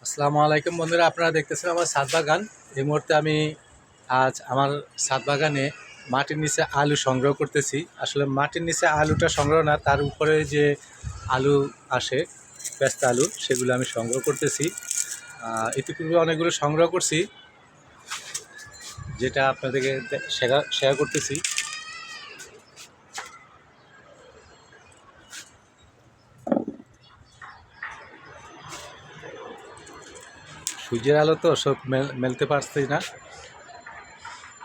আসসালামু আলাইকুম বন্ধুরা, আপনারা দেখতেছেন আমার ছাদ বাগান। এই মুহূর্তে আমি আজ আমার ছাদ বাগানে মাটির নিচে আলু সংগ্রহ করতেছি। আসলে মাটির নিচে আলুটা সংগ্রহ না, তার উপরে যে আলু আসে পেস্তা আলু, সেগুলো আমি সংগ্রহ করতেছি। ইতিপূর্বে অনেকগুলো সংগ্রহ করছি, যেটা আপনাদেরকে শেয়ার করতেছি। সূর্যের আলো তো চোখ মেলতে পারছি না,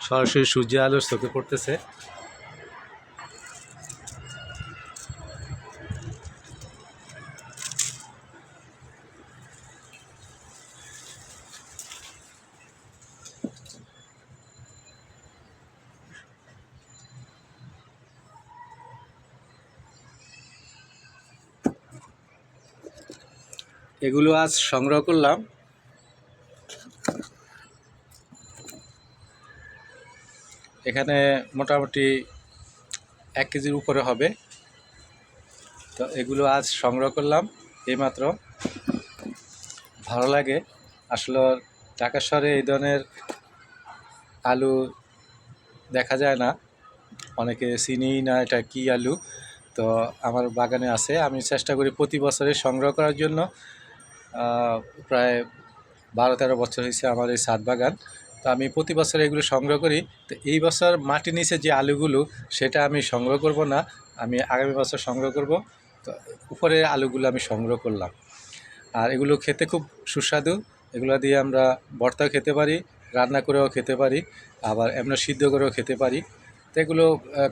সরাসরি সূর্যের আলো চোখে পড়তেছে। এগুলো আজ সংগ্রহ করলাম। এখানে মোটামুটি 1 কেজির উপরে হবে। তো এগুলো আজ সংগ্রহ করলাম এইমাত্র। ভালো লাগে আসলে, ঢাকা শহরে এই ধরনের আলু দেখা যায় না, অনেকে চিনিই না এটা কি আলু। তো আমার বাগানে আছে, আমি চেষ্টা করি প্রতি বছরে সংগ্রহ করার জন্য। প্রায় 12-13 বছর হয়েছে আমার এই ছাদ বাগান। তো আমি প্রতি বছর এগুলো সংগ্রহ করি। তো এই বছর মাটির নিচে যে আলুগুলো, সেটা আমি সংগ্রহ করব না, আমি আগামী বছর সংগ্রহ করব। তো উপরের আলুগুলো আমি সংগ্রহ করলাম। আর এগুলো খেতে খুব সুস্বাদু। এগুলো দিয়ে আমরা ভর্তাও খেতে পারি, রান্না করেও খেতে পারি, আবার এমনি সিদ্ধ করেও খেতে পারি। তো এগুলো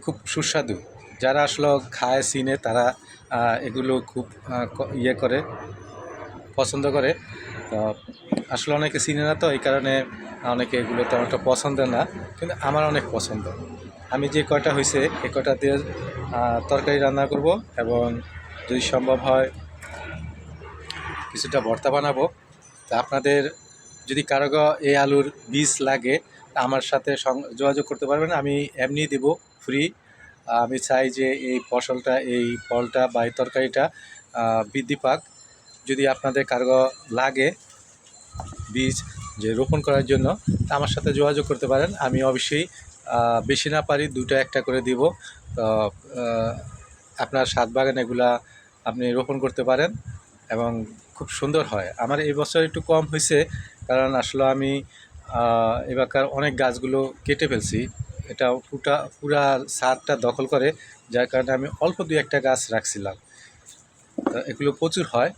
খুব সুস্বাদু। যারা আসলে খায় চিনে, তারা এগুলো খুব করে পছন্দ করে। তো আসলে অনেকে চিনে না, তো এই কারণে অনেকে এগুলো তেমন একটা পছন্দ না, কিন্তু আমার অনেক পছন্দ। আমি যে কয়টা হয়েছে এই কয়টা দিয়ে তরকারি রান্না করব, এবং যদি সম্ভব হয় কিছুটা ভর্তা বানাবো। তা আপনাদের যদি কারো এই আলুর বীজ লাগে, আমার সাথে যোগাযোগ করতে পারবেন, আমি এমনি দেব ফ্রি। আমি চাই যে এই ফসলটা, এই ফলটা বা এই তরকারিটা বৃদ্ধি পাক। যদি আপনাদের কারো লাগে বীজ যে রোপণ করার জন্য, আমার সাথে যোগাযোগ করতে পারেন। আমি অবশ্যই বেশি না পারি 2-1টা করে দিব। তো আপনার ছাদ বাগান এগুলা আপনি রোপণ করতে পারেন, এবং খুব সুন্দর হয়। আমার এই বছর একটু কম হয়েছে, কারণ আসলে আমি এবারকার অনেক গাছগুলো কেটে ফেলছি। এটা পুরা ছাদটা দখল করে, যার কারণে আমি অল্প 2-1টা গাছ রাখছিলাম। তো এগুলো প্রচুর হয়।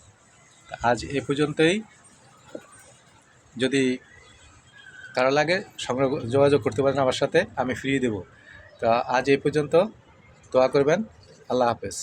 আজ এ পর্যন্তই। যদি কারো লাগে যোগাযোগ করতে পারেন আমার সাথে, আমি ফ্রি দেব। তো আজ এই পর্যন্ত। দোয়া করবেন। আল্লাহ হাফেজ।